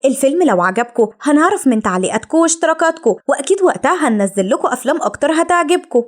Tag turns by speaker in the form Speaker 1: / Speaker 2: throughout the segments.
Speaker 1: الفيلم لو عجبكم هنعرف من تعليقاتكم واشتراكاتكم، وأكيد وقتها هننزل لكم أفلام أكتر هتعجبكم.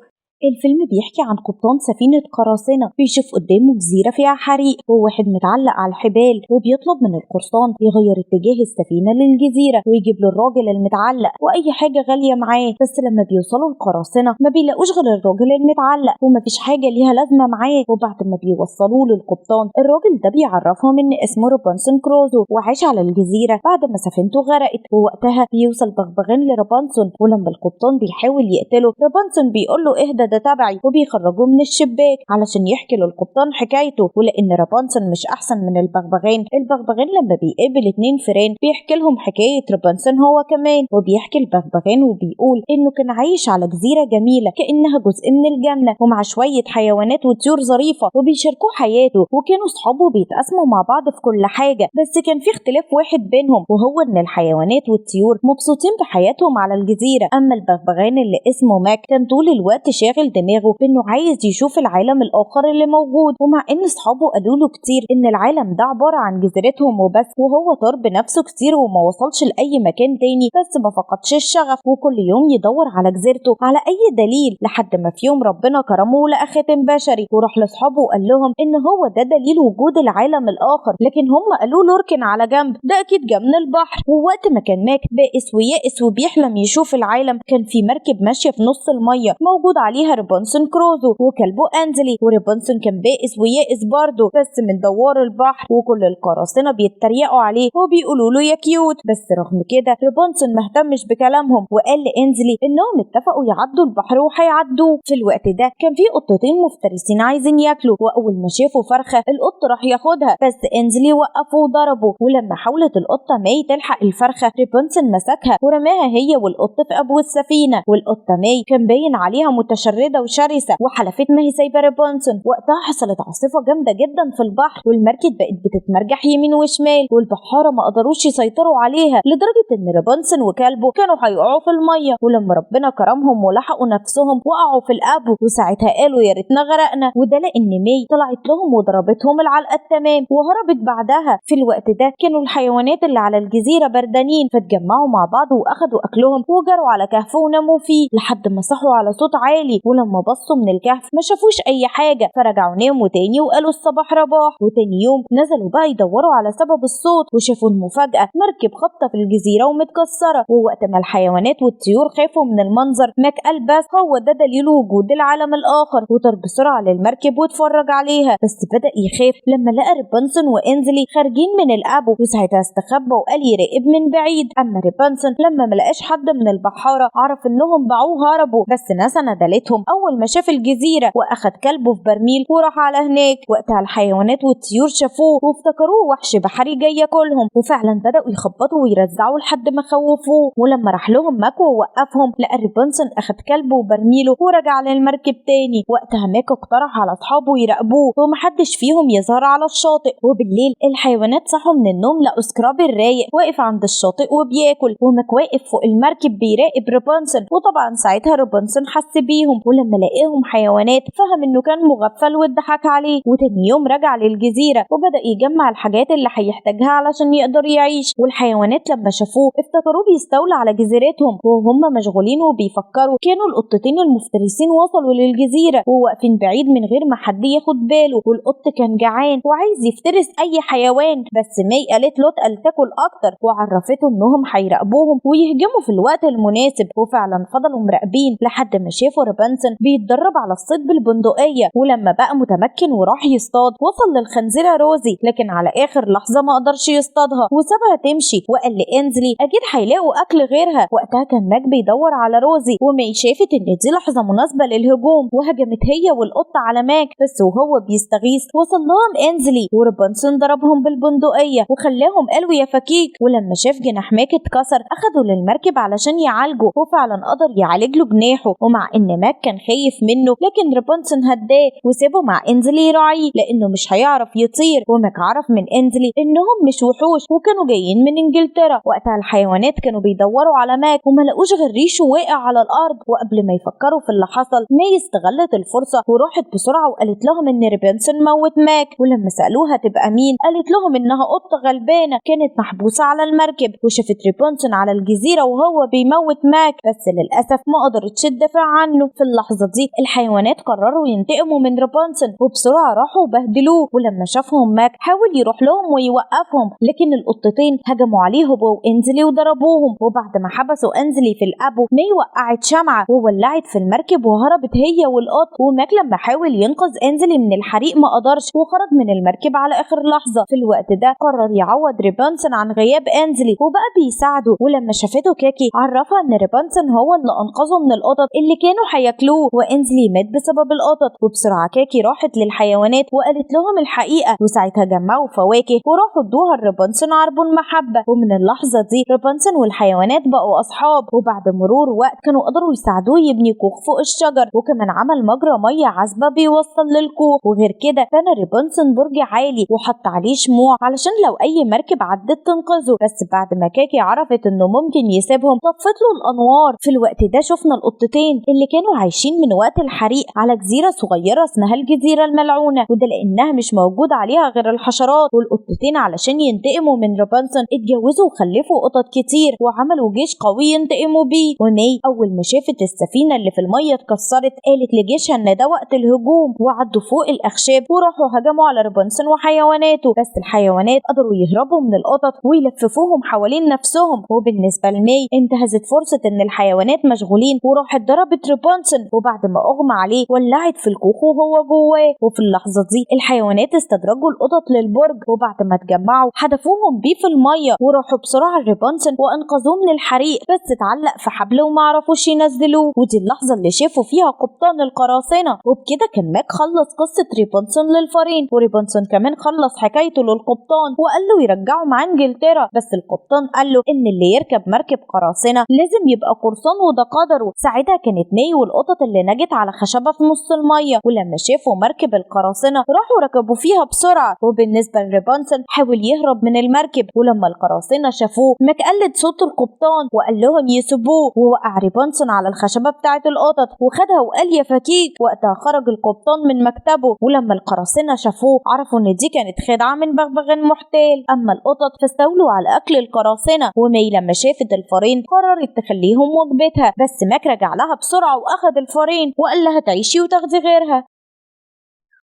Speaker 2: الفيلم بيحكي عن قبطان سفينة قراصنة بيشوف قدامه جزيرة فيها حريق وواحد متعلق على الحبال، وبيطلب من القرصان يغير اتجاه السفينة للجزيرة ويجيب له الراجل المتعلق وأي حاجة غالية معاه. بس لما بيوصلوا القراصنة ما بيلاقوش غير الراجل المتعلق ومفيش حاجة ليها لازمة معاه. وبعد ما بيوصلوه للقبطان الراجل ده بيعرفهم إن اسمه روبنسون كروزو وعاش على الجزيرة بعد ما سفينته غرقت. ووقتها بيوصل بغبغان لروبنسون، ولما القبطان بيحاول يقتله روبنسون بيقول له اهدى ده تبعي، وبيخرجوه من الشباك علشان يحكي للقبطان حكايته. ولان روبنسون مش احسن من البغبغان لما بيقابل 2 فيران بيحكي لهم حكايه روبنسون هو كمان. وبيحكي البغبغان وبيقول انه كان عايش على جزيره جميله كانها جزء من الجنه ومع شويه حيوانات وطيور ظريفه وبيشاركوا حياته، وكانوا صحابه بيتقاسموا مع بعض في كل حاجه. بس كان في اختلاف واحد بينهم وهو ان الحيوانات والطيور مبسوطين بحياتهم على الجزيره، اما البغبغان اللي اسمه ماك كان طول الوقت شاغل دماغه بانه عايز يشوف العالم الاخر اللي موجود. ومع ان اصحابه قالوا له كتير ان العالم ده عباره عن جزيرتهم وبس، وهو طار بنفسه كتير وما وصلش لاي مكان تاني، بس ما فقدش الشغف وكل يوم يدور على جزيرته على اي دليل، لحد ما في يوم ربنا كرمه ولقى خاتم بشري وراح لاصحابه وقال لهم ان هو ده دليل وجود العالم الاخر. لكن هم قالوا له اركن على جنب، ده اكيد جه من البحر. ووقت ما كان ماك بائس ويائس وبيحلم يشوف العالم كان في مركب ماشيه في نص الميه موجود عليها روبنسون كروزو وكلبه أنزلي. وريبونسون كان بائس ويائس برضه بس من دوار البحر، وكل القراصنة بيتريقوا عليه وبيقولوا له يا كيوت. بس رغم كده ريبونسون مهتمش بكلامهم وقال لأنزلي إنهم اتفقوا يعدوا البحر وهيعدوه. في الوقت ده كان في قطتين مفترسين عايزين ياكلوا، وأول ما شافوا فرخة القط راح ياخدها، بس أنزلي وقفه وضربه. ولما حاولت القطة ماي تلحق الفرخة ريبونسون مسكها ورماها هي والقط في أبو السفينة. والقطة ماي كان باين عليها متشردة وشرسة وحلفت ما هي سايبة ريبونسون. وقتها حصلت عاصفة جامدة جدا في البحر والمركب بقت بتتمرجح يمين وشمال، والبحارة ما قدروش يسيطروا عليها لدرجة ان ريبونسون وكلبه كانوا هيقعوا في المية. ولما ربنا كرمهم ولحقوا نفسهم وقعوا في الأب، وساعتها قالوا يا ريتنا غرقنا، وده لان ماي طلعت لهم وضربتهم العلقة التمام وهربت بعدها. في الوقت ده كانوا الحيوانات اللي على الجزيرة بردانين فاتجمعوا مع بعض واخدوا اكلهم وجروا على كهف وناموا فيه لحد ما صحوا على صوت عالي. ولما بصوا من الكهف ما شافوش اي حاجه فرجعوا ناموا تاني وقالوا الصباح رباح. وتاني يوم نزلوا بقى يدوروا على سبب الصوت وشافوا المفاجاه مركب خابطه في الجزيره ومتكسره. ووقت ما الحيوانات والطيور خافوا من المنظر ماك قال بس هو ده دليل وجود العالم الاخر، وطار بسرعه للمركب واتفرج عليها. بس بدا يخاف لما لقى ريبونسون وانزلي خارجين من الابو، وساعتها استخبى وقال يراقب من بعيد. اما ريبونسون لما ملقاش حد من البحاره عرف انهم باعوه هربوا، بس ناسا ندلتهم اول ما شاف الجزيره واخد كلبه في برميل وراح على هناك. وقتها الحيوانات والطيور شافوه وافتكروه وحش بحري جاي ياكلهم، وفعلا بداوا يخبطوا ويرزعوا لحد ما خوفوه. ولما راح لهم ماكو ووقفهم لقى ريبونسون اخد كلبه وبرميله ورجع للمركب تاني. وقتها ماكو اقترح على اصحابه يراقبوه ومحدش فيهم يظهر على الشاطئ. وبالليل الحيوانات صحوا من النوم لقوا سكراب الرايق واقف عند الشاطئ وبياكل، وماك واقف فوق المركب بيراقب ريبونسون. وطبعا ساعتها ريبونسون حس بيهم، ولما لقاهم حيوانات فهم انه كان مغفل واتضحك عليه. وتاني يوم رجع للجزيرة وبدأ يجمع الحاجات اللي هيحتاجها علشان يقدر يعيش. والحيوانات لما شافوه افتكروه بيستولى على جزيرتهم، وهم مشغولين وبيفكروا كانوا القطتين المفترسين وصلوا للجزيرة وواقفين بعيد من غير ما حد ياخد باله. والقط كان جعان وعايز يفترس اي حيوان، بس ماي قالت له اتقل تاكل اكتر وعرفته انهم هيراقبوهم ويهجموا في الوقت المناسب. وفعلا فضلوا مراقبين لحد ما شافوا ريبونسون بيتدرب على الصيد بالبندقية. ولما بقى متمكن وراح يصطاد وصل للخنزيرة روزي، لكن على اخر لحظة ما قدرش يصطادها وسابها تمشي. وقال لانزلي اكيد هيلاقوا اكل غيرها. وقتها كان ماك بيدور على روزي وماي شافت ان دي لحظة مناسبة للهجوم وهجمت هي والقط على ماك، بس وهو بيستغيث وصل لهم انزلي وريبونسون ضربهم بالبندقية وخلاهم قالوا يا فكيك. ولما شاف جناح ماك اتكسر اخدوا للمركب علشان يعالجه، وفعلا قدر يعالج له جناحه. ومع ان ماك كان خايف منه، لكن رابنزل هداه وسابه مع انزلي يراعيه لانه مش هيعرف يطير. وماك عرف من انزلي انهم مش وحوش وكانوا جايين من انجلترا. وقتها الحيوانات كانوا بيدوروا على ماك وما لقوش غير ريشه واقع على الارض. وقبل ما يفكروا في اللي حصل ماي استغلت الفرصه وراحت بسرعه وقالت لهم ان رابنزل موت ماك. ولما سالوها تبقى مين قالت لهم انها قطه غلبانه كانت محبوسه على المركب وشافت رابنزل على الجزيره وهو بيموت ماك، بس للاسف ما قدرتش تدافع عنه. في اللحظه دي الحيوانات قرروا ينتقموا من رابنزل وبسرعه راحوا بهدلوه. ولما شافهم ماك حاول يروح لهم ويوقفهم، لكن القطتين هجموا عليه هو وانزلي وضربوهم. وبعد ما حبسوا انزلي في الابو ماي وقعت شمعه وولعت في المركب وهربت هي والقط. وماك لما حاول ينقذ انزلي من الحريق ما قدرش وخرج من المركب على اخر لحظه. في الوقت ده قرر يعوض رابنزل عن غياب انزلي وبقى بيساعده. ولما شافته كاكي عرفها ان رابنزل هو اللي انقذه من القطط اللي كانوا هياكلوه وانزلي مات بسبب القطط. وبسرعه كاكي راحت للحيوانات وقالت لهم الحقيقه، وساعتها جمعوا فواكه وراحوا ادوها لرابنزل عربون محبه. ومن اللحظه دي رابنزل والحيوانات بقوا اصحاب. وبعد مرور وقت كانوا قدروا يساعدوه يبني كوخ فوق الشجر، وكمان عمل مجرى ميه عذبه بيوصل للكوخ. وغير كده بنى رابنزل برج عالي وحط عليه شموع علشان لو اي مركب عدت تنقذه. بس بعد ما كاكي عرفت انه ممكن يسيبهم طفت له الانوار. في الوقت ده شفنا القطتين اللي كانوا عايشين من وقت الحريق على جزيره صغيره اسمها الجزيره الملعونه، وده لانها مش موجود عليها غير الحشرات. والقطتين علشان ينتقموا من رابنزل اتجوزوا وخلفوا قطط كتير وعملوا جيش قوي ينتقموا بيه. وماي اول ما شافت السفينه اللي في الميه اتكسرت قالت لجيشها ان ده وقت الهجوم، وعدوا فوق الاخشاب وراحوا هجموا على رابنزل وحيواناته. بس الحيوانات قدروا يهربوا من القطط ويلففوهم حوالين نفسهم. وبالنسبه لماي انتهزت فرصه ان الحيوانات مشغولين وراحت ضربت رابنزل، وبعد ما اغمى عليه ولعت في الكوخ وهو جواه. وفي اللحظه دي الحيوانات استدرجوا القطط للبرج، وبعد ما اتجمعوا حدفوهم بيه في الميه وراحوا بسرعه لرابنزل وانقذوه من الحريق، بس اتعلق في حبل وما عرفوش ينزلوه. ودي اللحظه اللي شافوا فيها قبطان القراصنه. وبكده كان ماك خلص قصه رابنزل للفارين، ورابنزل كمان خلص حكايته للقبطان وقال له يرجعه مع انجلترا. بس القبطان قال له ان اللي يركب مركب قراصنه لازم يبقى قرصان وده قدره. ساعتها كانت ماي والقطط اللي نجت على خشبه في نص الميه، ولما شافوا مركب القراصنه راحوا ركبوا فيها بسرعه. وبالنسبه لرابنزل حاول يهرب من المركب، ولما القراصنه شافوه ماك قلد صوت القبطان وقال لهم يسيبوه، ووقع رابنزل على الخشبه بتاعه القطط وخدها وقال يا فكيك. وقتها خرج القبطان من مكتبه، ولما القراصنه شافوه عرفوا ان دي كانت خدعه من بغبغان محتال. اما القطط فاستولوا على اكل القراصنه. وماي لما شافت الفارين قررت تخليهم وجبتها، بس ماك رجع لها بسرعه واخد الفارين وقال لها تعيشي وتاخدي غيرها.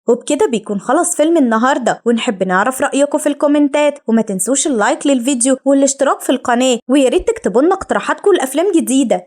Speaker 1: وبكده بيكون خلص فيلم النهاردة، ونحب نعرف رأيكم في الكومنتات، وما تنسوش اللايك للفيديو والاشتراك في القناة، وياريت تكتبوا لنا اقتراحاتكم لأفلام جديدة.